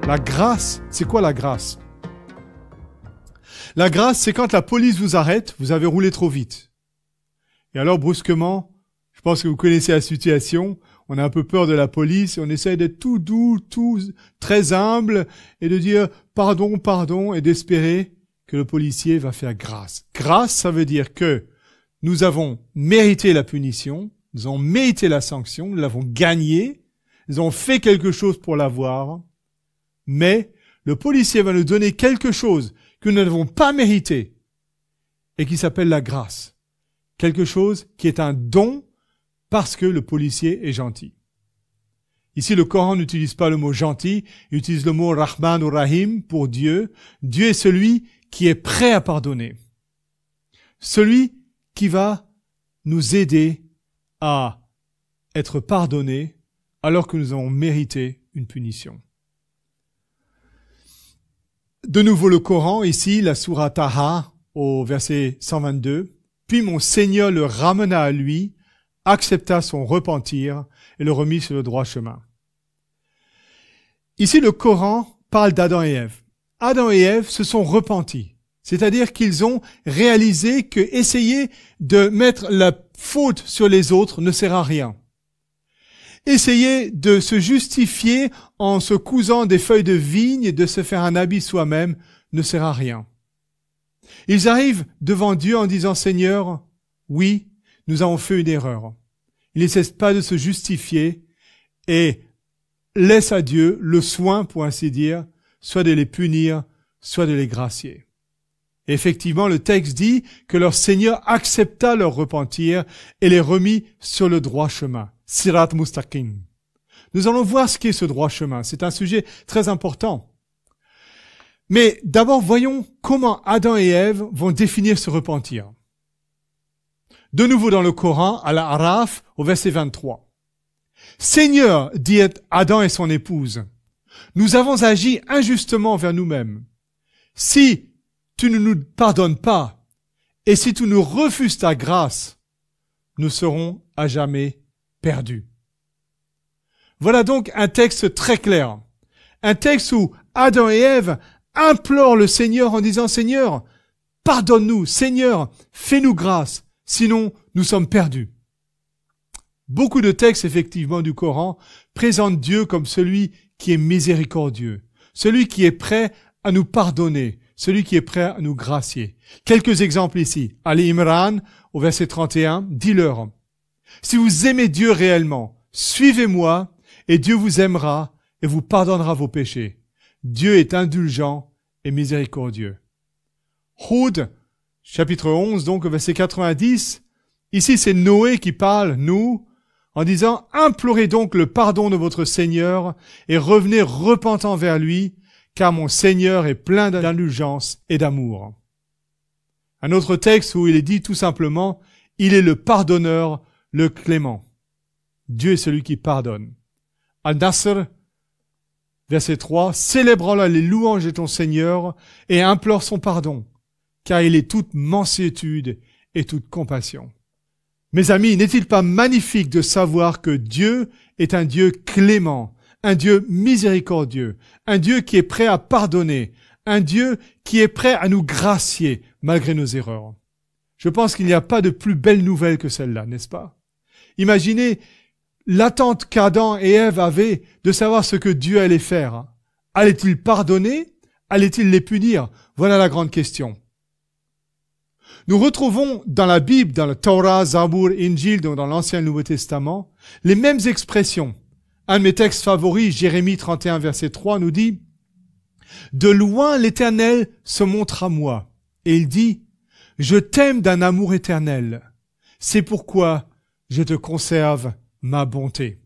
La grâce, c'est quoi la grâce? La grâce, c'est quand la police vous arrête, vous avez roulé trop vite. Et alors, brusquement, je pense que vous connaissez la situation, on a un peu peur de la police, et on essaye d'être tout doux, tout très humble, et de dire pardon, pardon, et d'espérer que le policier va faire grâce. Grâce, ça veut dire que nous avons mérité la punition, nous avons mérité la sanction, nous l'avons gagnée, nous avons fait quelque chose pour l'avoir, mais le policier va nous donner quelque chose que nous n'avons pas mérité et qui s'appelle la grâce. Quelque chose qui est un don parce que le policier est gentil. Ici, le Coran n'utilise pas le mot gentil, il utilise le mot Rahman ou Rahim pour Dieu. Dieu est celui qui est prêt à pardonner. Celui qui va nous aider à être pardonnés alors que nous avons mérité une punition. De nouveau le Coran, ici, la sourate Taha, au verset 122. Puis mon Seigneur le ramena à lui, accepta son repentir et le remit sur le droit chemin. Ici, le Coran parle d'Adam et Ève. Adam et Ève se sont repentis. C'est-à-dire qu'ils ont réalisé que essayer de mettre la faute sur les autres ne sert à rien. Essayer de se justifier en se cousant des feuilles de vigne et de se faire un habit soi-même ne sert à rien. Ils arrivent devant Dieu en disant « Seigneur, oui, nous avons fait une erreur. » Ils ne cessent pas de se justifier et laissent à Dieu le soin, pour ainsi dire, soit de les punir, soit de les gracier. Et effectivement, le texte dit que leur Seigneur accepta leur repentir et les remit sur le droit chemin. Sirat Mustaqim. Nous allons voir ce qu'est ce droit chemin. C'est un sujet très important. Mais d'abord, voyons comment Adam et Ève vont définir ce repentir. De nouveau dans le Coran, à l'Araf, au verset 23. Seigneur, dit Adam et son épouse, nous avons agi injustement envers nous-mêmes. Si tu ne nous pardonnes pas, et si tu nous refuses ta grâce, nous serons à jamais perdus. Voilà donc un texte très clair. Un texte où Adam et Ève implorent le Seigneur en disant « Seigneur, pardonne-nous, Seigneur, fais-nous grâce, sinon nous sommes perdus. » Beaucoup de textes, effectivement, du Coran présentent Dieu comme celui qui est miséricordieux, celui qui est prêt à nous pardonner, celui qui est prêt à nous gracier. Quelques exemples ici. Ali Imran, au verset 31, dis-leur, « Si vous aimez Dieu réellement, suivez-moi, et Dieu vous aimera et vous pardonnera vos péchés. Dieu est indulgent et miséricordieux. » Hud, chapitre 11, donc au verset 90, ici c'est Noé qui parle, nous, en disant « Implorez donc le pardon de votre Seigneur et revenez repentant vers lui, car mon Seigneur est plein d'indulgence et d'amour. » Un autre texte où il est dit tout simplement « Il est le pardonneur, le clément. » Dieu est celui qui pardonne. Al-Nasr, verset 3, « Célébrons les louanges de ton Seigneur et implore son pardon, car il est toute mansuétude et toute compassion. » Mes amis, n'est-il pas magnifique de savoir que Dieu est un Dieu clément, un Dieu miséricordieux, un Dieu qui est prêt à pardonner, un Dieu qui est prêt à nous gracier malgré nos erreurs. Je pense qu'il n'y a pas de plus belle nouvelle que celle-là, n'est-ce pas? Imaginez l'attente qu'Adam et Ève avaient de savoir ce que Dieu allait faire. Allait-il pardonner? Allait-il les punir? Voilà la grande question. Nous retrouvons dans la Bible, dans le Torah, Zabour, Injil, donc dans l'Ancien et le Nouveau Testament, les mêmes expressions. Un de mes textes favoris, Jérémie 31, verset 3, nous dit « De loin l'Éternel se montre à moi, et il dit « Je t'aime d'un amour éternel. C'est pourquoi je te conserve ma bonté. »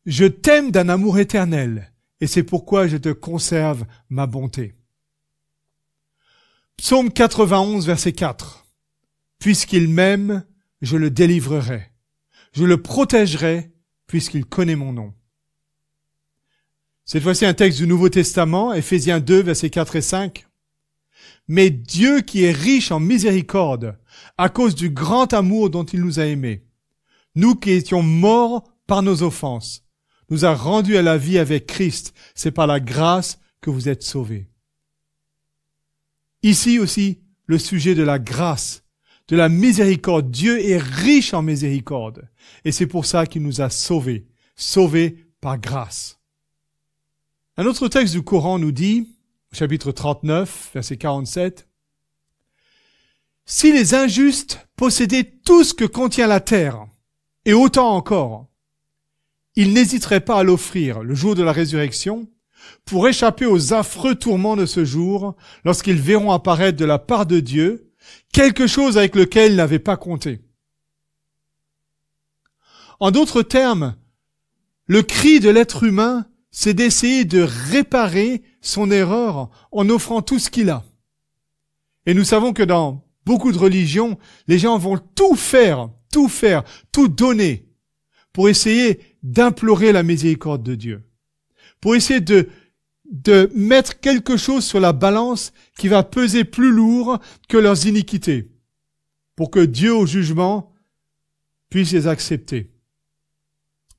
Je t'aime d'un amour éternel, et c'est pourquoi je te conserve ma bonté. Psaume 91, verset 4. Puisqu'il m'aime, je le délivrerai. Je le protégerai, puisqu'il connaît mon nom. Cette fois-ci, un texte du Nouveau Testament, Éphésiens 2, versets 4 et 5. Mais Dieu qui est riche en miséricorde, à cause du grand amour dont il nous a aimés, nous qui étions morts par nos offenses, nous a rendus à la vie avec Christ. C'est par la grâce que vous êtes sauvés. Ici aussi, le sujet de la grâce, de la miséricorde. Dieu est riche en miséricorde. Et c'est pour ça qu'il nous a sauvés. Sauvés par grâce. Un autre texte du Coran nous dit, au chapitre 39, verset 47, « Si les injustes possédaient tout ce que contient la terre, et autant encore, ils n'hésiteraient pas à l'offrir le jour de la résurrection, pour échapper aux affreux tourments de ce jour, lorsqu'ils verront apparaître de la part de Dieu quelque chose avec lequel ils n'avaient pas compté. » En d'autres termes, le cri de l'être humain, c'est d'essayer de réparer son erreur en offrant tout ce qu'il a. Et nous savons que dans beaucoup de religions, les gens vont tout faire, tout donner pour essayer d'implorer la miséricorde de Dieu. Pour essayer de mettre quelque chose sur la balance qui va peser plus lourd que leurs iniquités, pour que Dieu, au jugement, puisse les accepter.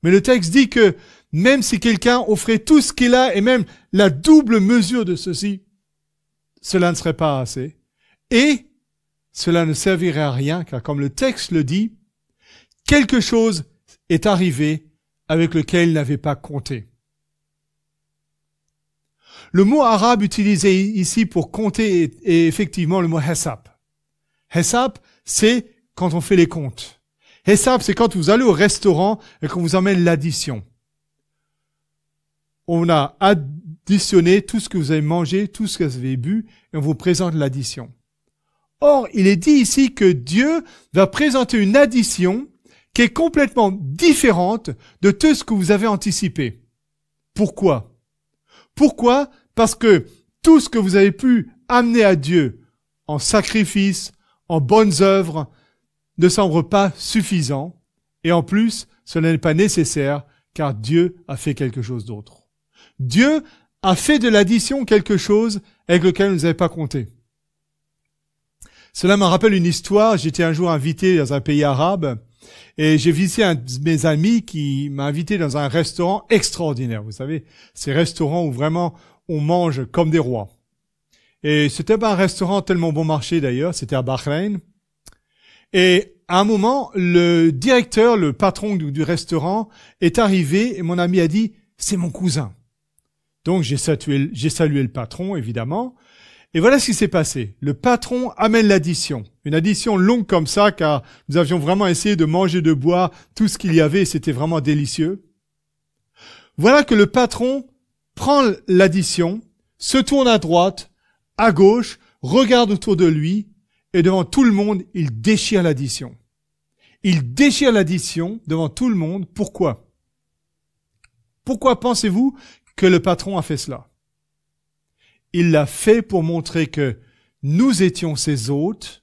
Mais le texte dit que même si quelqu'un offrait tout ce qu'il a et même la double mesure de ceci, cela ne serait pas assez. Et cela ne servirait à rien, car comme le texte le dit, quelque chose est arrivé avec lequel il n'avait pas compté. Le mot arabe utilisé ici pour compter est effectivement le mot hesab. Hesab, c'est quand on fait les comptes. Hesab, c'est quand vous allez au restaurant et qu'on vous emmène l'addition. On a additionné tout ce que vous avez mangé, tout ce que vous avez bu, et on vous présente l'addition. Or, il est dit ici que Dieu va présenter une addition qui est complètement différente de tout ce que vous avez anticipé. Pourquoi ? Pourquoi ? Parce que tout ce que vous avez pu amener à Dieu en sacrifice, en bonnes œuvres, ne semble pas suffisant. Et en plus, cela n'est pas nécessaire car Dieu a fait quelque chose d'autre. Dieu a fait de l'addition quelque chose avec lequel vous n'avez pas compté. Cela me rappelle une histoire. J'étais un jour invité dans un pays arabe et j'ai visité un de mes amis qui m'a invité dans un restaurant extraordinaire. Vous savez, ces restaurants où vraiment on mange comme des rois. Et c'était pas un restaurant tellement bon marché d'ailleurs, c'était à Bahreïn. Et à un moment, le directeur, le patron du restaurant est arrivé et mon ami a dit « c'est mon cousin ». Donc j'ai salué le patron évidemment. Et voilà ce qui s'est passé. Le patron amène l'addition. Une addition longue comme ça, car nous avions vraiment essayé de manger, de boire tout ce qu'il y avait et c'était vraiment délicieux. Voilà que le patron prend l'addition, se tourne à droite, à gauche, regarde autour de lui et devant tout le monde, il déchire l'addition. Il déchire l'addition devant tout le monde. Pourquoi ? Pourquoi pensez-vous que le patron a fait cela ? Il l'a fait pour montrer que nous étions ses hôtes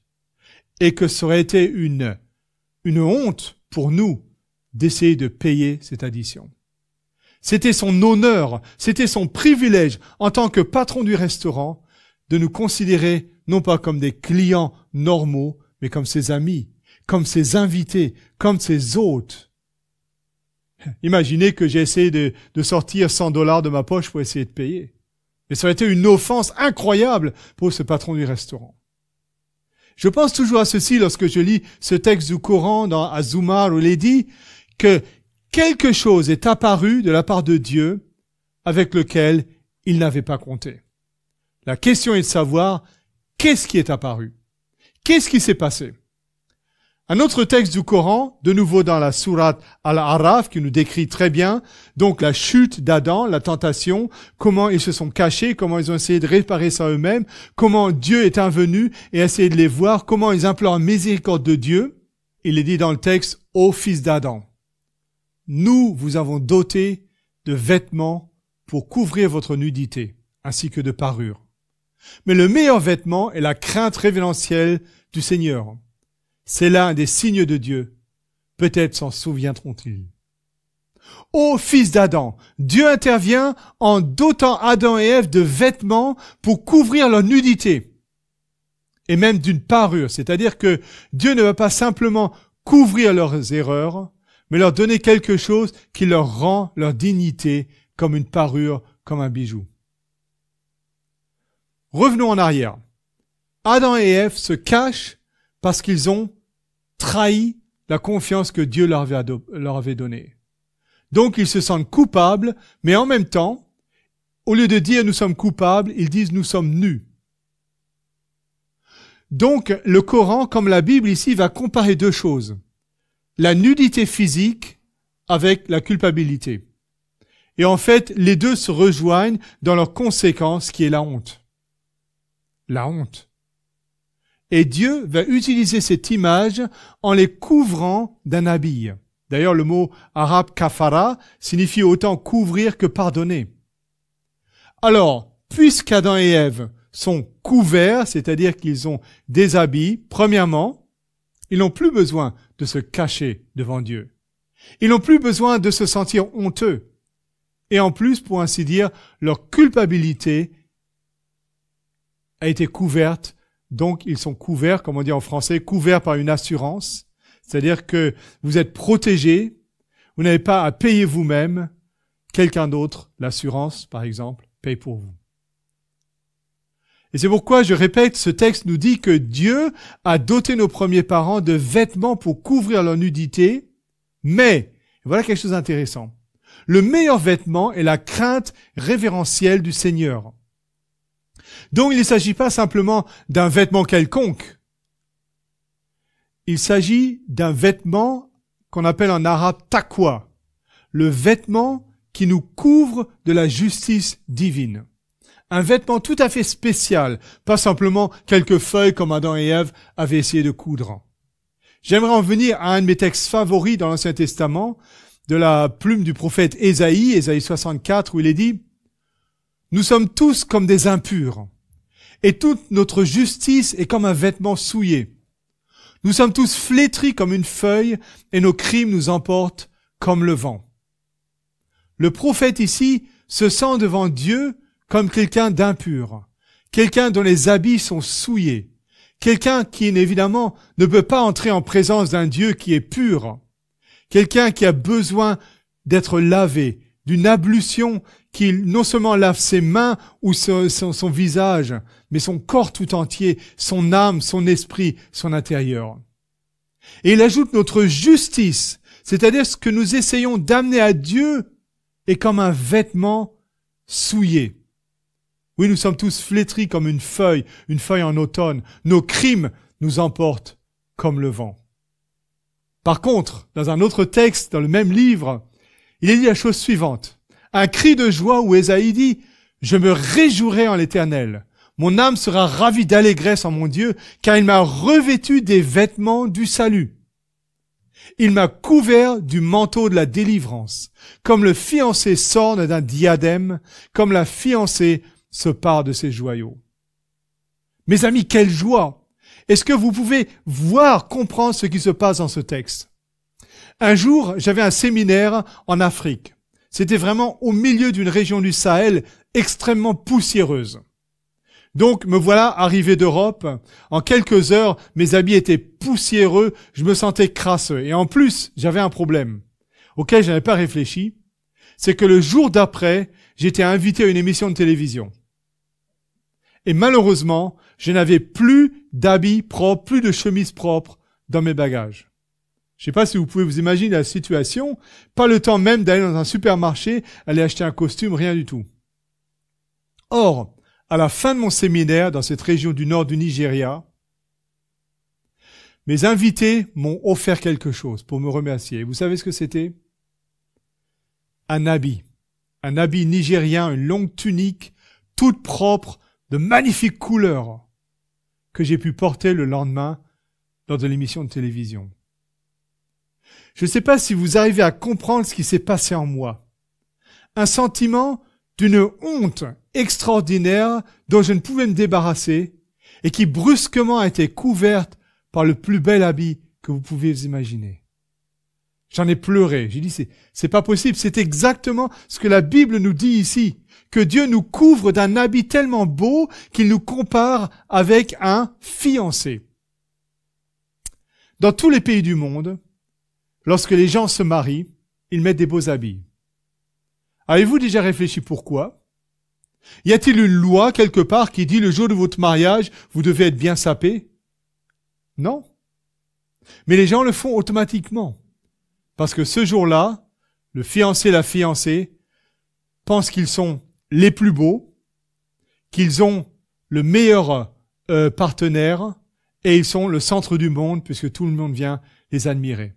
et que ça aurait été une honte pour nous d'essayer de payer cette addition. C'était son honneur, c'était son privilège en tant que patron du restaurant de nous considérer non pas comme des clients normaux, mais comme ses amis, comme ses invités, comme ses hôtes. Imaginez que j'ai essayé de sortir $100 de ma poche pour essayer de payer. Et ça aurait été une offense incroyable pour ce patron du restaurant. Je pense toujours à ceci lorsque je lis ce texte du Coran dans Az-Zumar où il est dit que quelque chose est apparu de la part de Dieu avec lequel il n'avait pas compté. La question est de savoir qu'est-ce qui est apparu? Qu'est-ce qui s'est passé? Un autre texte du Coran, de nouveau dans la sourate Al-Araf, qui nous décrit très bien, donc la chute d'Adam, la tentation, comment ils se sont cachés, comment ils ont essayé de réparer ça eux-mêmes, comment Dieu est intervenu et a essayé de les voir, comment ils implorent la miséricorde de Dieu. Il est dit dans le texte, « Ô fils d'Adam, nous vous avons doté de vêtements pour couvrir votre nudité, ainsi que de parures. Mais le meilleur vêtement est la crainte révérentielle du Seigneur. C'est l'un des signes de Dieu. Peut-être s'en souviendront-ils. Ô fils d'Adam, Dieu intervient en dotant Adam et Ève de vêtements pour couvrir leur nudité. Et même d'une parure, c'est-à-dire que Dieu ne va pas simplement couvrir leurs erreurs, mais leur donner quelque chose qui leur rend leur dignité comme une parure, comme un bijou. Revenons en arrière. Adam et Ève se cachent parce qu'ils ont trahi la confiance que Dieu leur avait donnée. Donc ils se sentent coupables, mais en même temps, au lieu de dire nous sommes coupables, ils disent nous sommes nus. Donc le Coran, comme la Bible ici, va comparer deux choses. La nudité physique avec la culpabilité. Et en fait, les deux se rejoignent dans leur conséquence qui est la honte. La honte. Et Dieu va utiliser cette image en les couvrant d'un habit. D'ailleurs, le mot arabe kafara signifie autant couvrir que pardonner. Alors, puisqu'Adam et Ève sont couverts, c'est-à-dire qu'ils ont des habits, premièrement, ils n'ont plus besoin de se cacher devant Dieu. Ils n'ont plus besoin de se sentir honteux. Et en plus, pour ainsi dire, leur culpabilité a été couverte. Donc, ils sont couverts, comme on dit en français, couverts par une assurance. C'est-à-dire que vous êtes protégés, vous n'avez pas à payer vous-même, quelqu'un d'autre, l'assurance, par exemple, paye pour vous. Et c'est pourquoi, je répète, ce texte nous dit que Dieu a doté nos premiers parents de vêtements pour couvrir leur nudité, mais, voilà quelque chose d'intéressant, le meilleur vêtement est la crainte révérentielle du Seigneur. Donc il ne s'agit pas simplement d'un vêtement quelconque. Il s'agit d'un vêtement qu'on appelle en arabe taqwa, le vêtement qui nous couvre de la justice divine. Un vêtement tout à fait spécial, pas simplement quelques feuilles comme Adam et Ève avaient essayé de coudre. J'aimerais en venir à un de mes textes favoris dans l'Ancien Testament, de la plume du prophète Ésaïe 64, où il est dit « Nous sommes tous comme des impurs, et toute notre justice est comme un vêtement souillé. Nous sommes tous flétris comme une feuille, et nos crimes nous emportent comme le vent. » Le prophète ici se sent devant Dieu comme quelqu'un d'impur, quelqu'un dont les habits sont souillés, quelqu'un qui, évidemment, ne peut pas entrer en présence d'un Dieu qui est pur, quelqu'un qui a besoin d'être lavé, d'une ablution qui non seulement lave ses mains ou son visage, mais son corps tout entier, son âme, son esprit, son intérieur. Et il ajoute notre justice, c'est-à-dire ce que nous essayons d'amener à Dieu est comme un vêtement souillé. Oui, nous sommes tous flétris comme une feuille en automne. Nos crimes nous emportent comme le vent. Par contre, dans un autre texte, dans le même livre, il est dit la chose suivante. Un cri de joie où Ésaïe dit « Je me réjouirai en l'Éternel. Mon âme sera ravie d'allégresse en mon Dieu, car il m'a revêtu des vêtements du salut. Il m'a couvert du manteau de la délivrance, comme le fiancé s'orne d'un diadème, comme la fiancée se pare de ses joyaux. » Mes amis, quelle joie! Est-ce que vous pouvez comprendre ce qui se passe dans ce texte? Un jour, j'avais un séminaire en Afrique. C'était vraiment au milieu d'une région du Sahel extrêmement poussiéreuse. Donc, me voilà arrivé d'Europe. En quelques heures, mes habits étaient poussiéreux, je me sentais crasseux. Et en plus, j'avais un problème auquel je n'avais pas réfléchi. C'est que le jour d'après, j'étais invité à une émission de télévision. Et malheureusement, je n'avais plus d'habits propres, plus de chemises propres dans mes bagages. Je ne sais pas si vous pouvez vous imaginer la situation. Pas le temps même d'aller dans un supermarché, aller acheter un costume, rien du tout. Or, à la fin de mon séminaire dans cette région du nord du Nigeria, mes invités m'ont offert quelque chose pour me remercier. Vous savez ce que c'était? Un habit nigérien, une longue tunique, toute propre, de magnifiques couleurs, que j'ai pu porter le lendemain lors de l'émission de télévision. Je ne sais pas si vous arrivez à comprendre ce qui s'est passé en moi. Un sentiment d'une honte extraordinaire dont je ne pouvais me débarrasser et qui brusquement a été couverte par le plus bel habit que vous pouvez vous imaginer. J'en ai pleuré. J'ai dit, c'est pas possible. C'est exactement ce que la Bible nous dit ici. Que Dieu nous couvre d'un habit tellement beau qu'il nous compare avec un fiancé. Dans tous les pays du monde, lorsque les gens se marient, ils mettent des beaux habits. Avez-vous déjà réfléchi pourquoi? Y a-t-il une loi quelque part qui dit le jour de votre mariage, vous devez être bien sapé? Non. Mais les gens le font automatiquement. Parce que ce jour-là, le fiancé et la fiancée pensent qu'ils sont les plus beaux, qu'ils ont le meilleur partenaire et ils sont le centre du monde puisque tout le monde vient les admirer.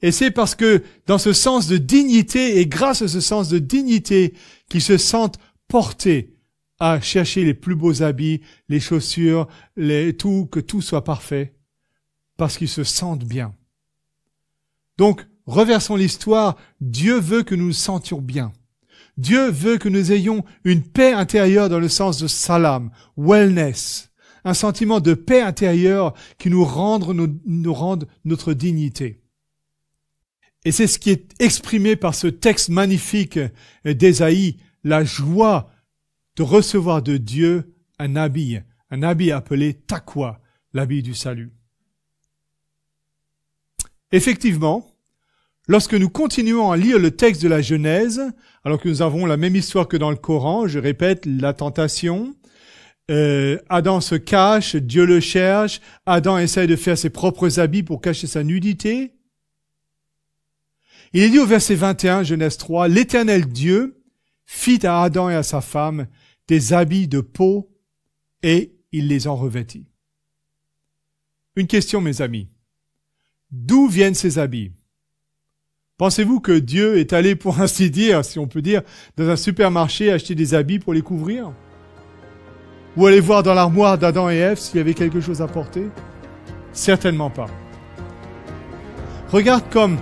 Et c'est parce que dans ce sens de dignité et grâce à ce sens de dignité qu'ils se sentent portés à chercher les plus beaux habits, les chaussures, que tout soit parfait, parce qu'ils se sentent bien. Donc, reversons l'histoire, Dieu veut que nous nous sentions bien. Dieu veut que nous ayons une paix intérieure dans le sens de salam, wellness, un sentiment de paix intérieure qui nous rende notre dignité. Et c'est ce qui est exprimé par ce texte magnifique d'Ésaïe, la joie de recevoir de Dieu un habit appelé taqwa, l'habit du salut. Effectivement, lorsque nous continuons à lire le texte de la Genèse, alors que nous avons la même histoire que dans le Coran, je répète, la tentation, Adam se cache, Dieu le cherche, Adam essaie de faire ses propres habits pour cacher sa nudité. Il est dit au verset 21, Genèse 3, « L'Éternel Dieu fit à Adam et à sa femme des habits de peau et il les en revêtit. » Une question, mes amis. D'où viennent ces habits? Pensez-vous que Dieu est allé, pour ainsi dire, si on peut dire, dans un supermarché acheter des habits pour les couvrir? Ou aller voir dans l'armoire d'Adam et Ève s'il y avait quelque chose à porter? Certainement pas. Regarde comme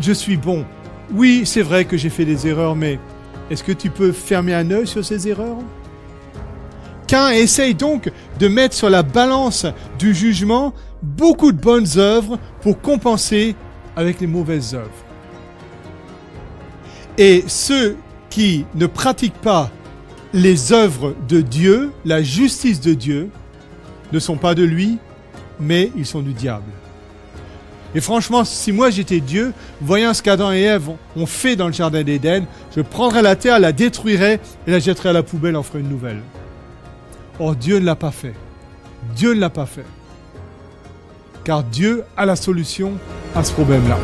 je suis bon. Oui, c'est vrai que j'ai fait des erreurs, mais est-ce que tu peux fermer un œil sur ces erreurs? Caïn essaye donc de mettre sur la balance du jugement beaucoup de bonnes œuvres pour compenser avec les mauvaises œuvres. Et ceux qui ne pratiquent pas les œuvres de Dieu, la justice de Dieu, ne sont pas de lui, mais ils sont du diable. Et franchement, si moi j'étais Dieu, voyant ce qu'Adam et Ève ont fait dans le jardin d'Éden, je prendrais la terre, la détruirais et la jetterais à la poubelle, en ferais une nouvelle. Or, Dieu ne l'a pas fait. Dieu ne l'a pas fait. Car Dieu a la solution à ce problème-là.